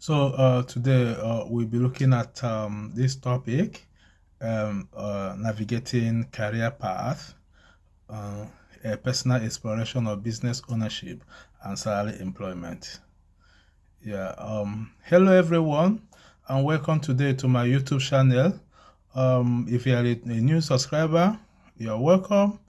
Today we'll be looking at this topic, navigating career path, uh, a personal exploration of business ownership and salary employment. Hello everyone, and welcome today to my YouTube channel. If you are a new subscriber, you're welcome.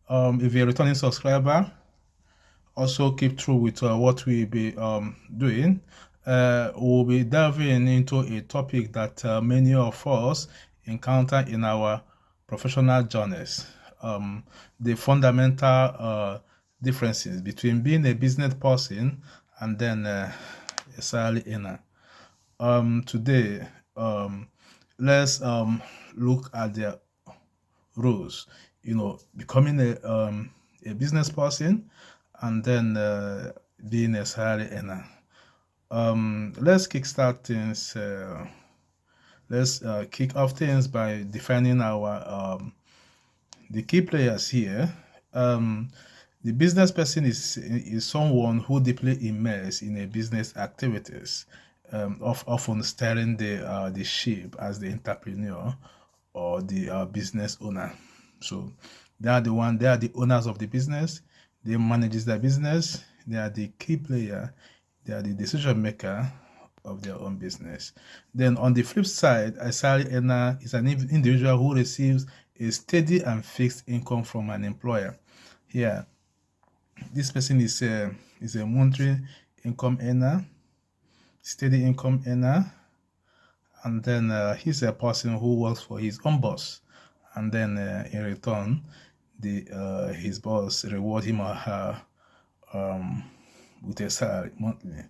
If you're a returning subscriber, also keep through with what we'll be doing. We'll be delving into a topic that many of us encounter in our professional journeys. The fundamental differences between being a business person and then a salary earner. Today, let's look at the rules. Becoming a business person and then being a salary earner. Let's kickstart things. Let's kick off things by defining our the key players here. The business person is someone who deeply immersed in a business activities, often steering the ship as the entrepreneur or the business owner. So they are the owners of the business. They manage their business. They are the key player. They are the decision maker of their own business. Then on the flip side, a salary earner is an individual who receives a steady and fixed income from an employer. Here, this person is a monthly income earner, steady income earner, and then he's a person who works for his own boss, and then in return, his boss reward him or her with a salary monthly.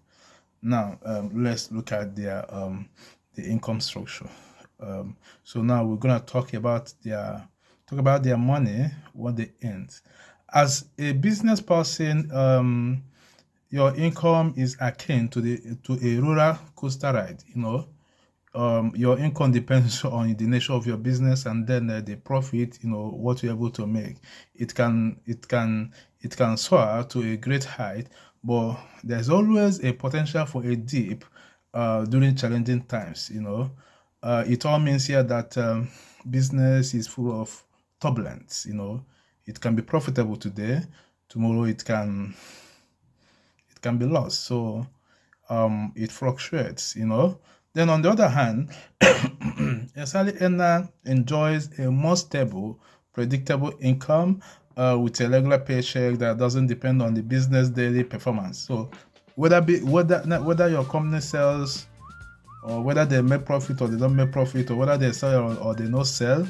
Now let's look at the income structure. So now we're gonna talk about their money, what they earn. As a business person, your income is akin to a roller coaster ride. Your income depends on the nature of your business and then the profit, what you're able to make. It can soar to a great height, but there's always a potential for a dip during challenging times. It all means here that business is full of turbulence. It can be profitable today, tomorrow it can be lost. So it fluctuates. Then on the other hand, a salary earner enjoys a more stable, predictable income with a regular paycheck that doesn't depend on the business daily performance. So whether your company sells, or whether they make profit or they don't make profit, or whether they sell or they not sell,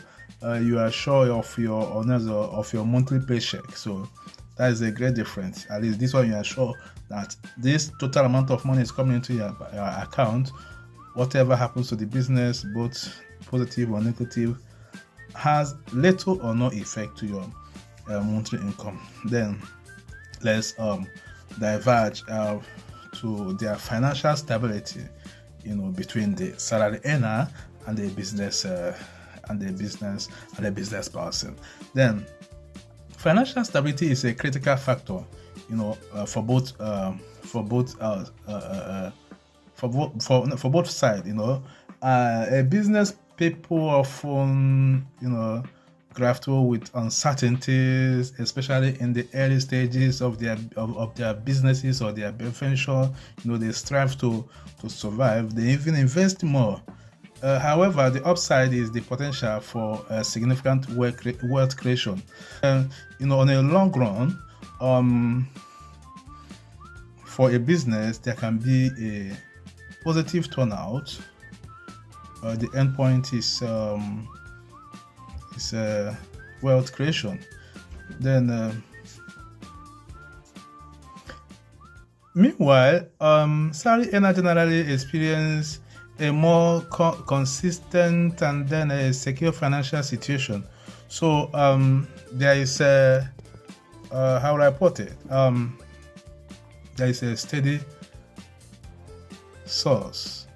you are sure of your honors of your monthly paycheck. So that is a great difference. At least this one you are sure that this total amount of money is coming into your account. Whatever happens to the business, both positive or negative, has little or no effect to your monthly income. Then let's diverge to their financial stability, between the salary earner and the business person. Then financial stability is a critical factor, for both sides. A business people often grapple with uncertainties, especially in the early stages of their businesses or their venture. They strive to survive. They even invest more. However, the upside is the potential for significant wealth creation. On a long run, for a business, there can be a positive turnout. The endpoint is wealth creation. Then, meanwhile, salary earner generally experience a more consistent and then a secure financial situation. So there is how would I put it? There is a steady source,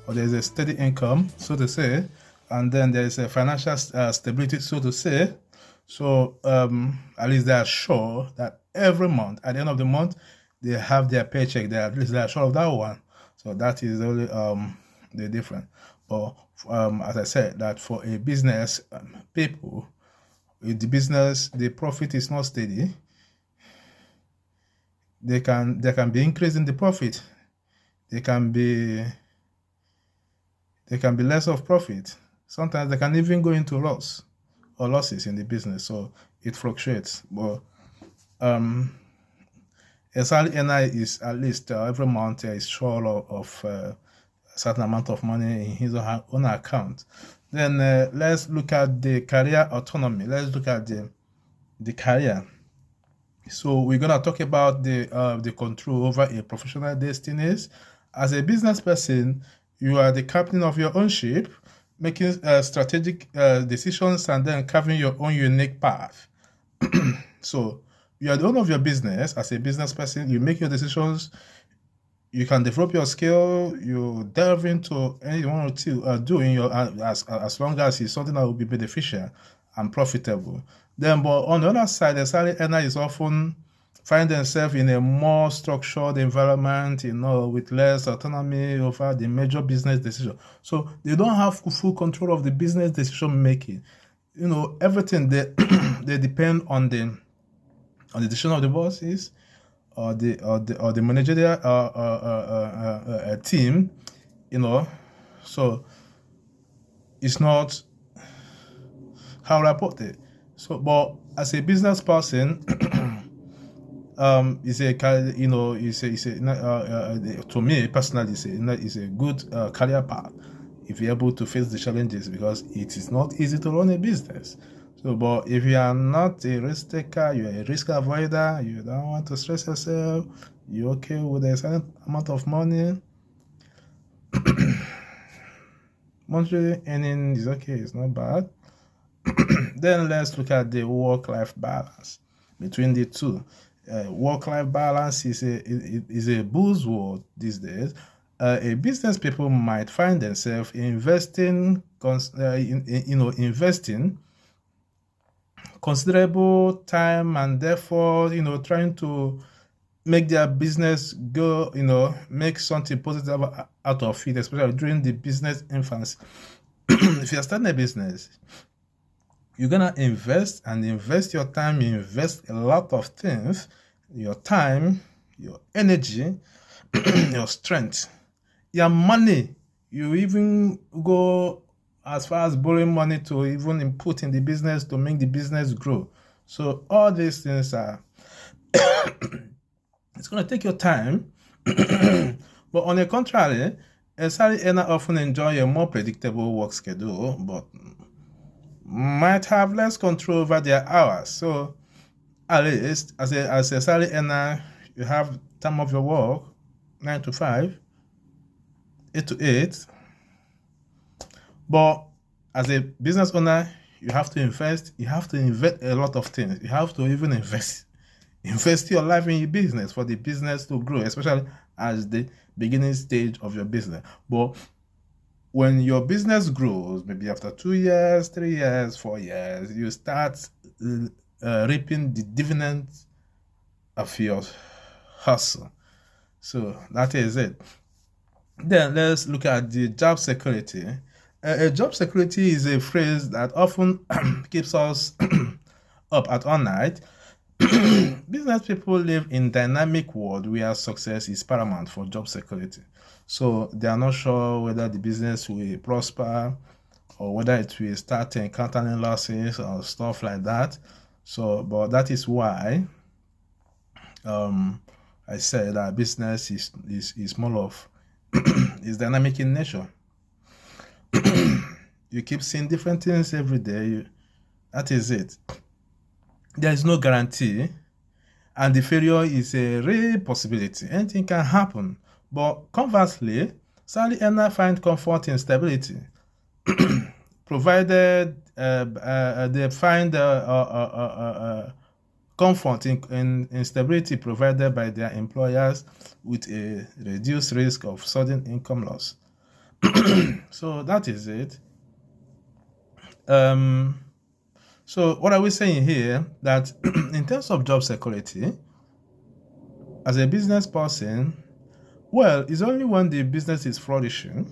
or there is a steady income, so to say, and then there is a financial stability, so to say. So at least they are sure that every month, at the end of the month, they have their paycheck. At least they are sure of that one. So that is only the difference. But as I said, that for a business people, with the business, the profit is not steady. They can be increasing the profit. They can be less of profit. Sometimes they can even go into loss or losses in the business. So it fluctuates. But a salary earner is at least every month is sure of a certain amount of money in his or her own account. Then let's look at the career autonomy. Let's look at the career. So we're gonna talk about the control over a professional destinies. As a business person, you are the captain of your own ship, making strategic decisions and then carving your own unique path. So you are the owner of your business. As a business person, you make your decisions. You can develop your skill. You delve into any you want to do in your as long as it's something that will be beneficial and profitable. Then, but on the other side, the salary earner is often find themselves in a more structured environment, with less autonomy over the major business decision. So they don't have full control of the business decision making. Everything they they depend on the decision of the bosses or the managerial team. So it's not how I put it. So, but as a business person, to me personally, it's a good career path if you're able to face the challenges, because it is not easy to run a business. So, but if you are not a risk taker, you're a risk avoider, you don't want to stress yourself, you're okay with a certain amount of money, monthly earning is okay, it's not bad. Then let's look at the work-life balance between the two. Work-life balance is a buzzword these days. A business people might find themselves investing considerable time and effort, trying to make their business go, make something positive out of it, especially during the business infancy. If you're starting a business, you're gonna invest your time, invest a lot of things, your time, your energy, your strength, your money. You even go as far as borrowing money to even input in the business to make the business grow. So all these things are it's gonna take your time. But on the contrary, a salary earner often enjoy a more predictable work schedule, but might have less control over their hours. So at least as a salary earner, you have time of your work, 9 to 5, 8 to 8. But as a business owner, you have to invest. You have to invest a lot of things. You have to even invest your life in your business for the business to grow, especially as the beginning stage of your business. But when your business grows, maybe after 2 years, 3 years, 4 years, you start reaping the dividends of your hustle. So that is it. Then let's look at the job security. Job security is a phrase that often keeps us up at all night. Business people live in dynamic world where success is paramount for job security. So they are not sure whether the business will prosper or whether it will start encountering losses or stuff like that. So, but that is why I said that business is more of is dynamic in nature. You keep seeing different things every day. That is it. There is no guarantee, and the failure is a real possibility. Anything can happen. But conversely, salary earners find comfort in stability, provided they find comfort in stability provided by their employers with a reduced risk of sudden income loss. So that is it. So what are we saying here? That in terms of job security, as a business person, Well, it's only when the business is flourishing.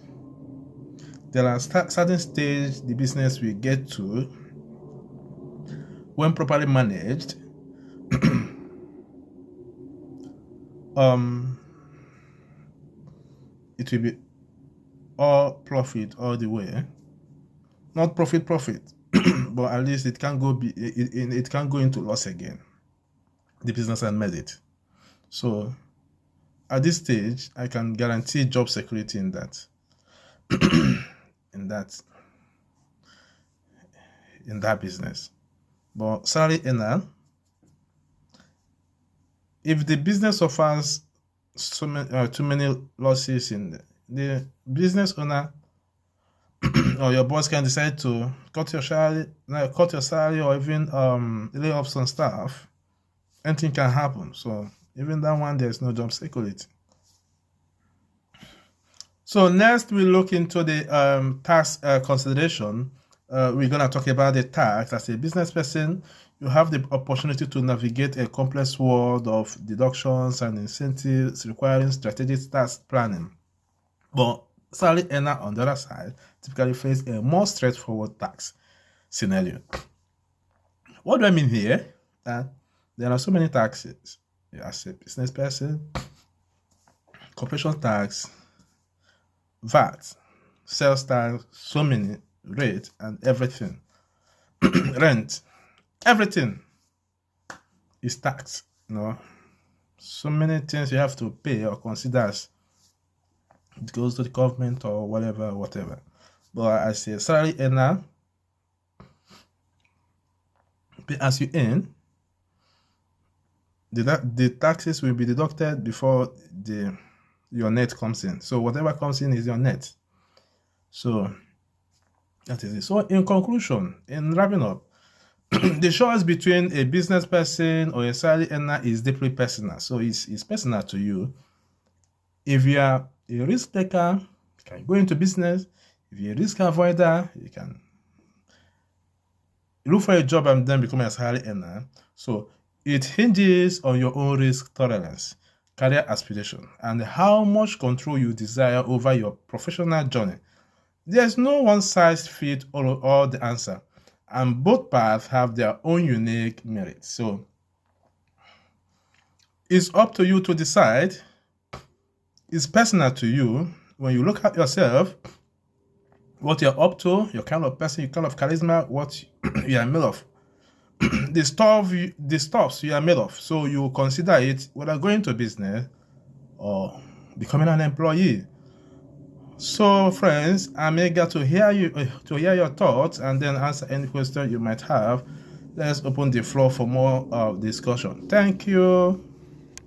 There are certain stage the business will get to when properly managed. It will be all profit all the way. Not profit, but at least it can go it can go into loss again. The business has made it. So at this stage, I can guarantee job security in that. in that business. But salary earner, if the business suffers too many losses in the business owner or your boss can decide to cut your salary, or even lay off some staff. Anything can happen. So even that one, there's no job security. So next we look into the tax consideration. We're going to talk about the tax. As a business person, you have the opportunity to navigate a complex world of deductions and incentives requiring strategic tax planning. But salary earner, on the other side, typically face a more straightforward tax scenario. What do I mean here? There are so many taxes. As a business person, corporation tax, VAT, sales tax, so many, rate, and everything. Rent, everything is taxed. So many things you have to pay or consider as it goes to the government or whatever. But as a salary earner, as you earn, the taxes will be deducted before your net comes in. So whatever comes in is your net. So that is it. So in conclusion, in wrapping up, the choice between a business person or a salary earner is deeply personal. So it's personal to you. If you are a risk taker, you can go into business. If you're a risk avoider, you can look for a job and then become a salary earner. So it hinges on your own risk tolerance, career aspiration, and how much control you desire over your professional journey. There's no one-size-fits all the answer, and both paths have their own unique merits. So it's up to you to decide. It's personal to you. When you look at yourself, what you're up to, your kind of person, your kind of charisma, what you are made of, the stuffs you are made of. So you consider it whether going to business or becoming an employee. So friends, I'm eager to hear your thoughts and then answer any question you might have. Let's open the floor for more discussion. Thank you.